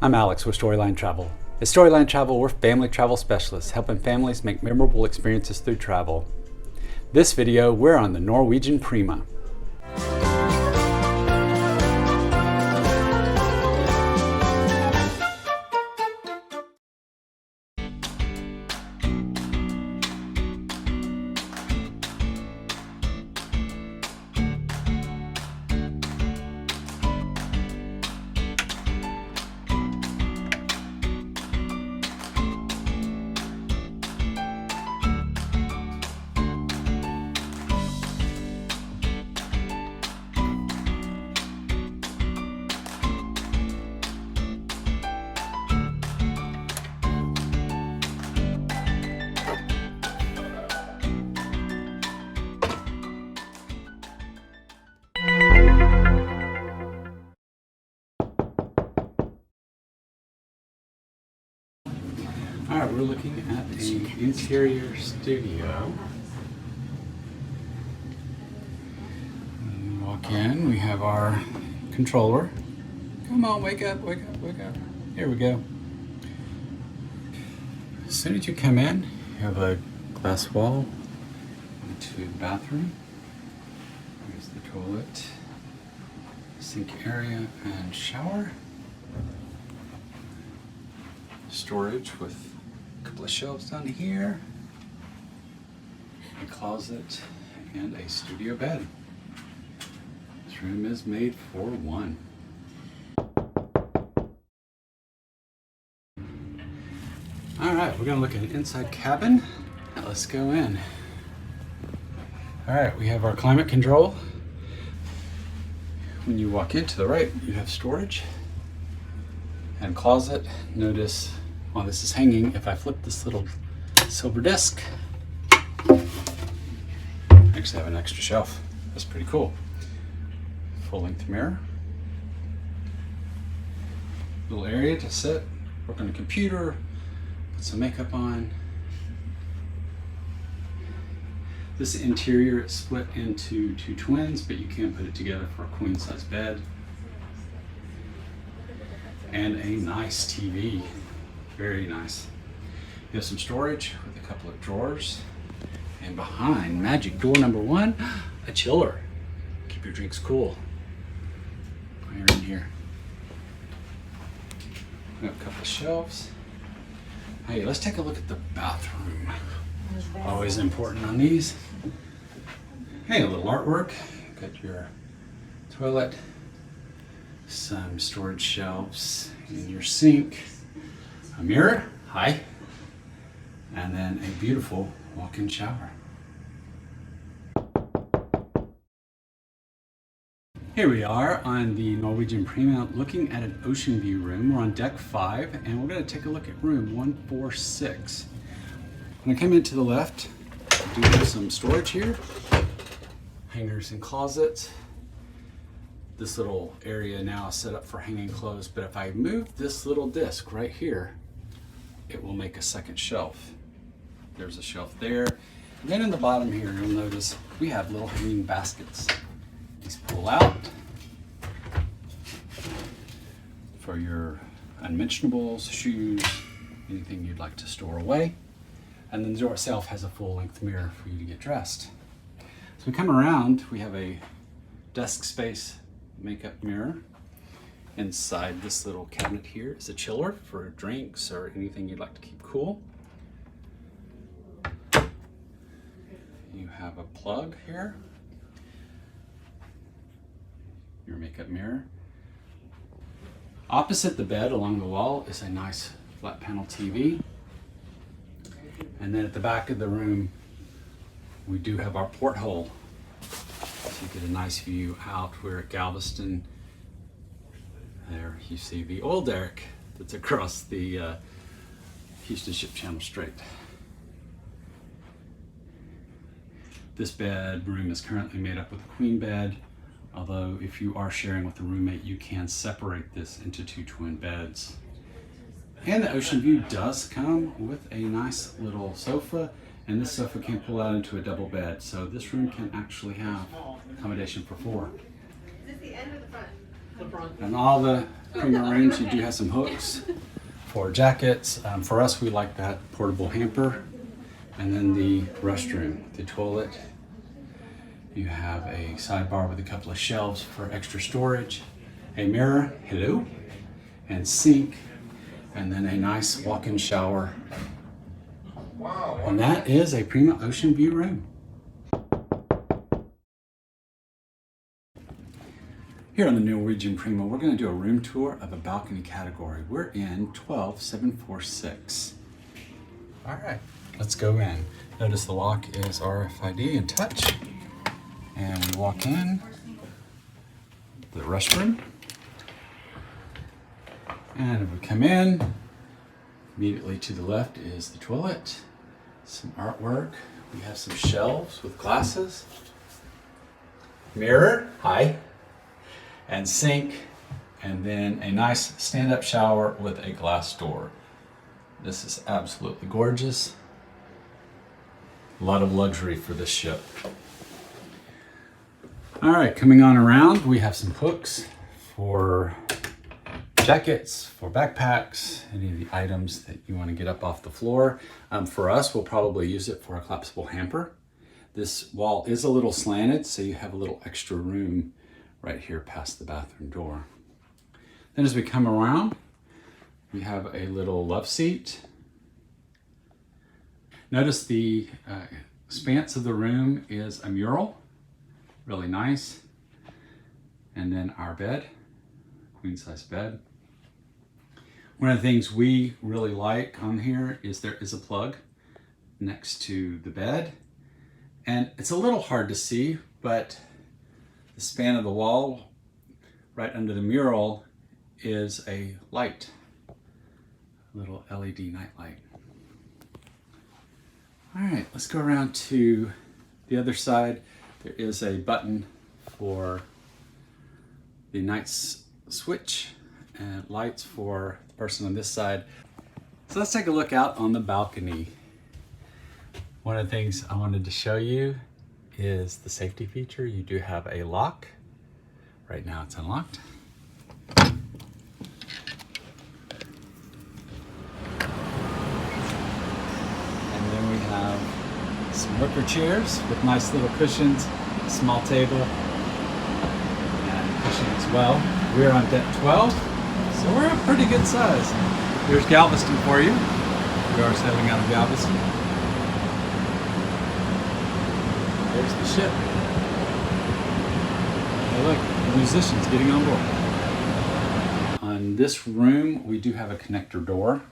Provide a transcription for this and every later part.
I'm Alex with Storyline Travel. At Storyline Travel, we're family travel specialists, helping families make memorable experiences through travel. This video, we're on the Norwegian Prima. Alright, we're looking at an interior studio. When we walk in, we have our controller. Come on, wake up, wake up, wake up. Here we go. As soon as you come in, you have a glass wall into the bathroom. There's the toilet, sink area, and shower. Storage with a couple of shelves down here, a closet, and a studio bed. This room is made for one. All right, we're gonna look at an inside cabin. Now let's go in. All right, we have our climate control. When you walk in to the right, you have storage and closet. Notice while this is hanging, if I flip this little silver disc, I actually have an extra shelf. That's pretty cool. Full length mirror. Little area to sit, work on the computer, put some makeup on. This interior is split into two twins, but you can put it together for a queen size bed. And a nice TV. Very nice. You have some storage with a couple of drawers. And behind magic door number one, a chiller. Keep your drinks cool while you're in here. We have a couple of shelves. Hey, let's take a look at the bathroom. Always important on these. Hey, a little artwork. Got your toilet, some storage shelves in your sink, a mirror, hi, and then a beautiful walk-in shower. Here we are on the Norwegian Prima looking at an ocean view room. We're on deck 5 and we're going to take a look at room 146. When I come in to the left, I do have some storage here, hangers and closets. This little area now is set up for hanging clothes, but if I move this little disc right here, it will make a second shelf. There's a shelf there. And then in the bottom here, you'll notice we have little hanging baskets. These pull out for your unmentionables, shoes, anything you'd like to store away. And then the door itself has a full-length mirror for you to get dressed. So we come around, we have a desk space makeup mirror. Inside this little cabinet here is a chiller for drinks or anything you'd like to keep cool. You have a plug here, your makeup mirror. Opposite the bed along the wall is a nice flat panel TV. And then at the back of the room, we do have our porthole. So you get a nice view out. We're at Galveston. There you see the oil derrick that's across the Houston Ship Channel Strait. This bedroom is currently made up with a queen bed, although if you are sharing with a roommate, you can separate this into two twin beds. And the ocean view does come with a nice little sofa, and this sofa can pull out into a double bed, so this room can actually have accommodation for 4. Is this the end or the front? The front. And all the Prima rooms, you do have some hooks for jackets. For us, we like that portable hamper. And then the restroom, the toilet. You have a sidebar with a couple of shelves for extra storage, a mirror, hello, and sink, and then a nice walk-in shower. And that is a Prima ocean view room. Here on the Norwegian Prima, we're going to do a room tour of a balcony category. We're in 12746. All right, let's go in. Notice the lock is RFID and touch. And we walk in the restroom. And if we come in, immediately to the left is the toilet. Some artwork. We have some shelves with glasses. Mirror, hi. And sink, and then a nice stand-up shower with a glass door. This is absolutely gorgeous. A lot of luxury for this ship. All right, coming on around, we have some hooks for jackets, for backpacks, any of the items that you want to get up off the floor. For us, we'll probably use it for a collapsible hamper. This wall is a little slanted, so you have a little extra room right here past the bathroom door. Then as we come around, we have a little love seat. Notice the expanse of the room is a mural. Really nice. And then our bed, queen size bed. One of the things we really like on here is there is a plug next to the bed. And it's a little hard to see, but the span of the wall right under the mural is a light, a little LED night light. All right, let's go around to the other side. There is a button for the night switch and lights for the person on this side. So let's take a look out on the balcony. One of the things I wanted to show you is the safety feature. You do have a lock. Right now it's unlocked. And then we have some wicker chairs with nice little cushions, a small table, and a cushion as well. We're on deck 12, so we're a pretty good size. Here's Galveston for you. We are sailing out of Galveston. There's the ship. Hey look, the musicians getting on board. On this room, we do have a connector door.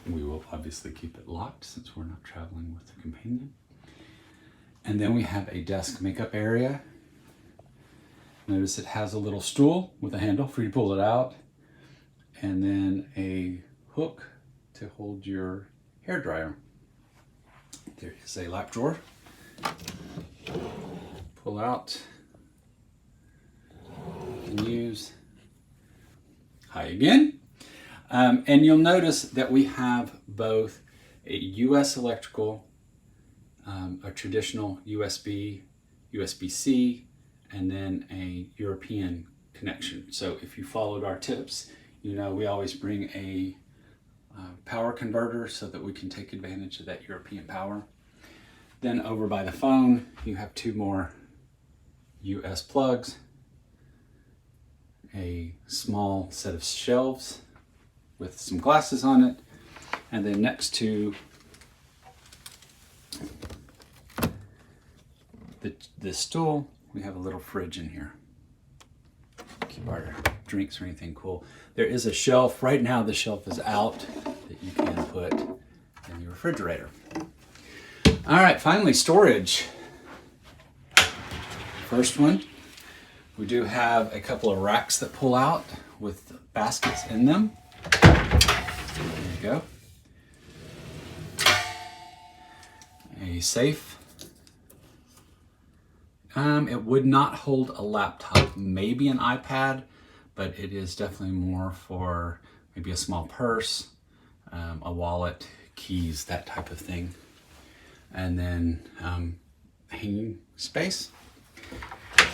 We will obviously keep it locked since we're not traveling with a companion. And then we have a desk makeup area. Notice it has a little stool with a handle for you to pull it out. And then a hook to hold your hairdryer. There is a lap drawer. Pull out. You can use. Hi again. And you'll notice that we have both a US electrical, a traditional USB, USB-C, and then a European connection. So if you followed our tips, you know we always bring a power converter so that we can take advantage of that European power. Then over by the phone, you have two more US plugs, a small set of shelves with some glasses on it, and then next to the stool, we have a little fridge in here. Keep our drinks or anything cool. There is a shelf. Right now the shelf is out that you can put in the refrigerator. All right, finally storage. First one, we do have a couple of racks that pull out with baskets in them. There you go. A safe. It would not hold a laptop, maybe an iPad, but it is definitely more for maybe a small purse, a wallet, keys, that type of thing. And then hanging space.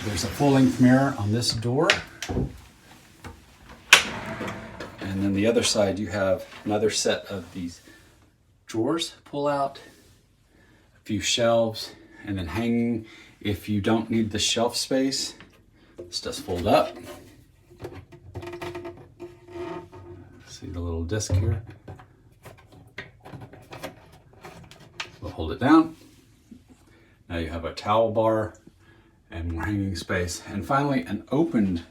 There's a full-length mirror on this door. And then the other side, you have another set of these drawers pull out, a few shelves, and then hanging. If you don't need the shelf space, this does fold up. See the little disc here? We'll hold it down. Now you have a towel bar and more hanging space. And finally, an opened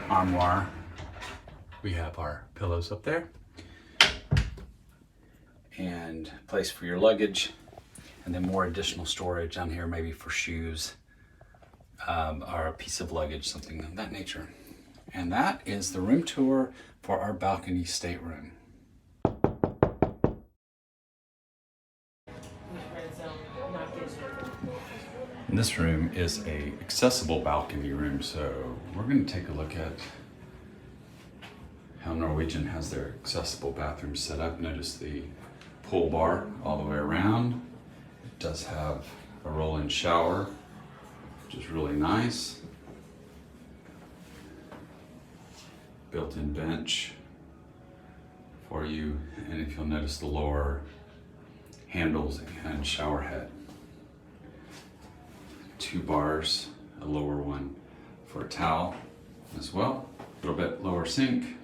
armoire. We have our pillows up there and place for your luggage, and then more additional storage down here, maybe for shoes or a piece of luggage, something of that nature. And that is the room tour for our balcony stateroom. And this room is a accessible balcony room, so we're going to take a look at how Norwegian has their accessible bathroom set up. Notice the pull bar all the way around. It does have a roll-in shower, which is really nice. Built-in bench for you, and if you'll notice the lower handles and shower head. 2 bars, a lower one for a towel as well. A little bit lower sink,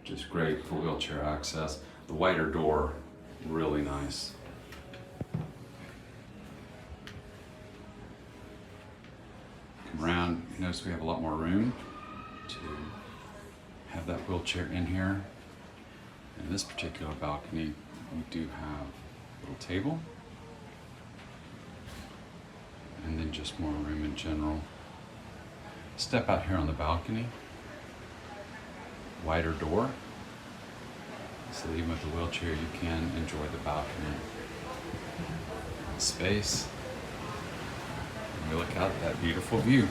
which is great for wheelchair access. The wider door, really nice. Come around, you notice we have a lot more room to have that wheelchair in here. In this particular balcony, we do have a little table, and then just more room in general. Step out here on the balcony, wider door, so that even with the wheelchair you can enjoy the balcony space. And we look out at that beautiful view.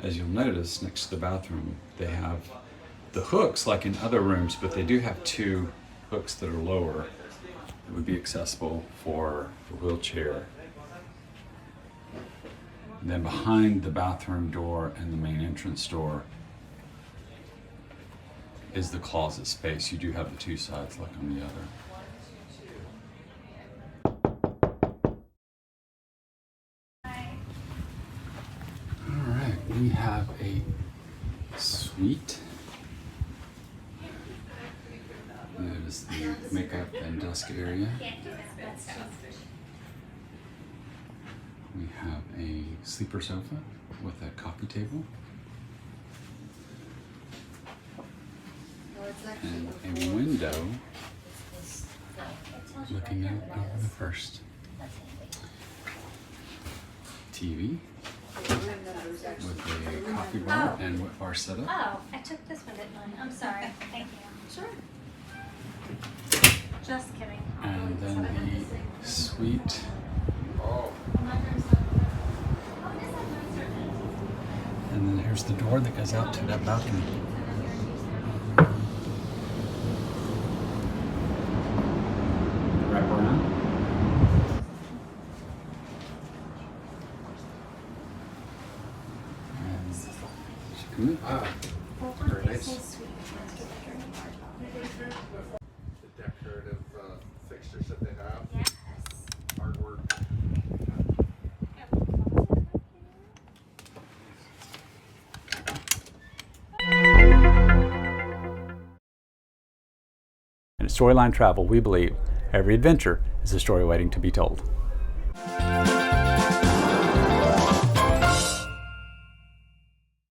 As you'll notice, next to the bathroom, they have the hooks like in other rooms, but they do have 2 hooks that are lower. It would be accessible for the wheelchair. And then behind the bathroom door and the main entrance door is the closet space. You do have the 2 sides like on the other. All right, we have a suite. Notice the makeup and desk area. We have a sleeper sofa with a coffee table. And a window looking out over the first. TV with a coffee bar and wet bar setup. Oh, I took this one, didn't I? I'm sorry. Thank you. Sure. Just kidding. And then the suite. And then here's the door that goes out to that balcony. Wrap around. And she come in. Very nice. The decorative fixtures that they have. Yes. Artwork. In Storyline Travel, we believe every adventure is a story waiting to be told.